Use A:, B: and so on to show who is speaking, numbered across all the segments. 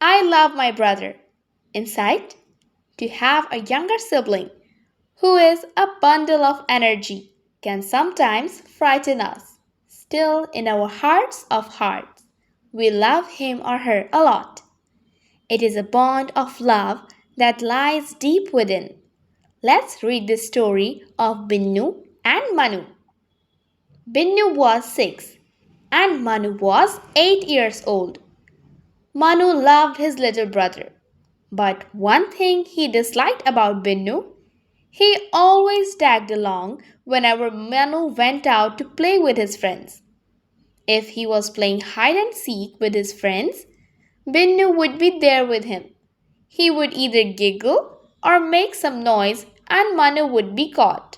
A: I love my brother. Insight: to have a younger sibling who is a bundle of energy can sometimes frighten us. Still, in our hearts of hearts, we love him or her a lot. It is a bond of love that lies deep within. Let's read the story of Binnu and Manu. Binnu was 6 and Manu was 8 years old. Manu loved his little brother. But one thing he disliked about Binnu: he always tagged along whenever Manu went out to play with his friends. If he was playing hide and seek with his friends, Binnu would be there with him. He would either giggle or make some noise and Manu would be caught.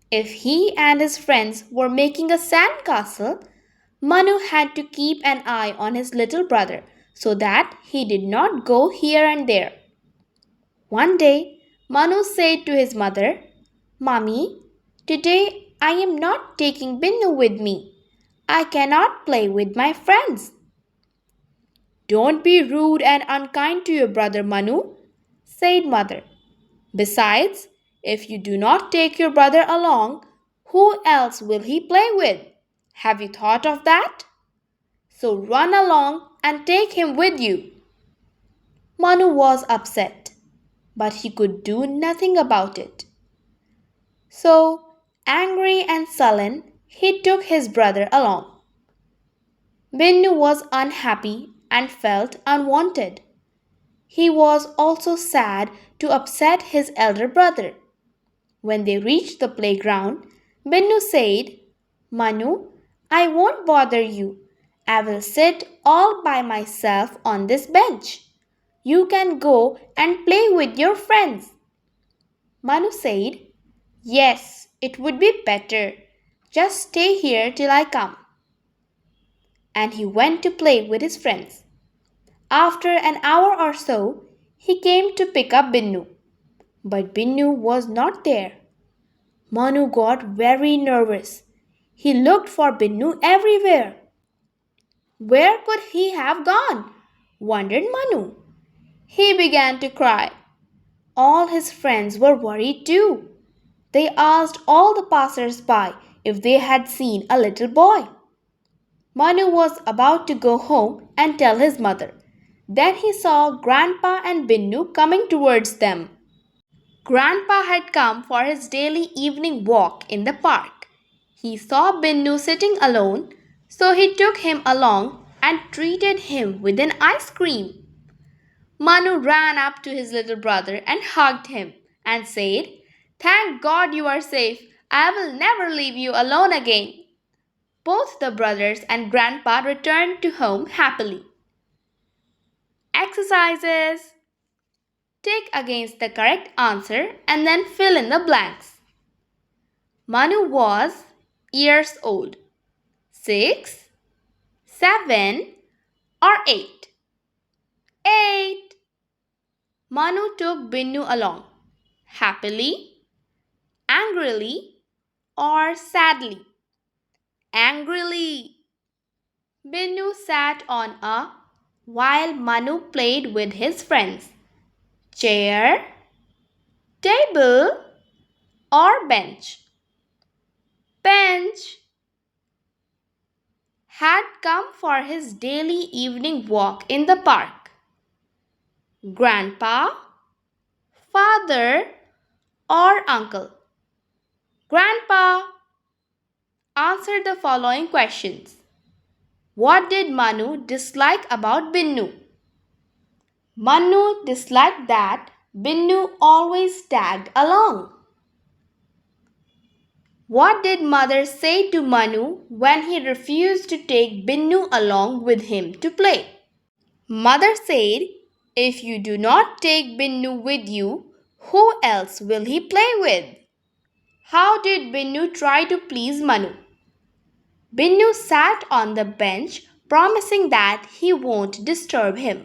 A: If he and his friends were making a sand castle, Manu had to keep an eye on his little brother so that he did not go here and there. One day, Manu said to his mother, "Mommy, today I am not taking Binnu with me. I cannot play with my friends." "Don't be rude and unkind to your brother, Manu," said mother. "Besides, if you do not take your brother along, who else will he play with? Have you thought of that? So run along and take him with you." Manu was upset, but he could do nothing about it. So, angry and sullen, he took his brother along. Binnu was unhappy and felt unwanted. He was also sad to upset his elder brother. When they reached the playground, Binnu said, "Manu, I won't bother you. I will sit all by myself on this bench. You can go and play with your friends." Manu said, "Yes, it would be better. Just stay here till I come." And he went to play with his friends. After an hour or so, he came to pick up Binnu. But Binnu was not there. Manu got very nervous. He looked for Binnu everywhere. Where could he have gone? Wondered Manu. He began to cry. All his friends were worried too. They asked all the passers-by if they had seen a little boy. Manu was about to go home and tell his mother. Then he saw Grandpa and Binnu coming towards them. Grandpa had come for his daily evening walk in the park. He saw Binnu sitting alone, so he took him along and treated him with an ice cream. Manu ran up to his little brother and hugged him and said, "Thank God you are safe. I will never leave you alone again." Both the brothers and Grandpa returned to home happily. Exercises. Tick against the correct answer and then fill in the blanks. Manu was years old. 6, 7 or 8? 8. Manu took Binnu along. Happily, angrily or sadly? Angrily. Binnu sat on a while Manu played with his friends. Chair, table or bench? Bench. Had come for his daily evening walk in the park. Grandpa, father or uncle? Grandpa. Answer the following questions. What did Manu dislike about Binnu? Manu disliked that Binnu always tagged along. What did mother say to Manu when he refused to take Binnu along with him to play? Mother said, "If you do not take Binnu with you, who else will he play with?" How did Binnu try to please Manu? Binnu sat on the bench, promising that he won't disturb him.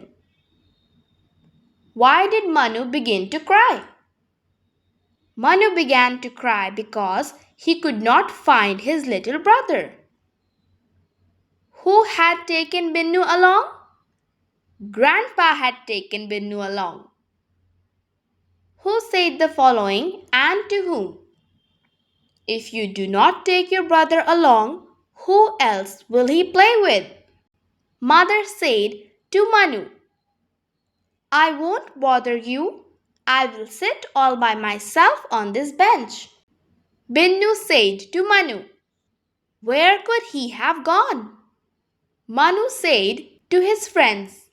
A: Why did Manu begin to cry? Manu began to cry because he could not find his little brother. Who had taken Binnu along? Grandpa had taken Binnu along. Who said the following and to whom? If you do not take your brother along, who else will he play with? Mother said to Manu, I won't bother you. I will sit all by myself on this bench. Binnu said to Manu, where could he have gone? Manu said to his friends,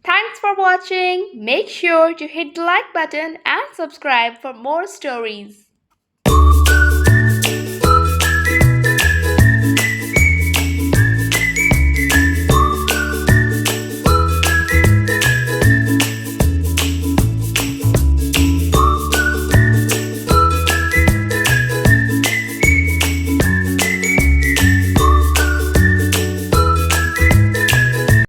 A: thanks for watching. Make sure to hit the like button and subscribe for more stories.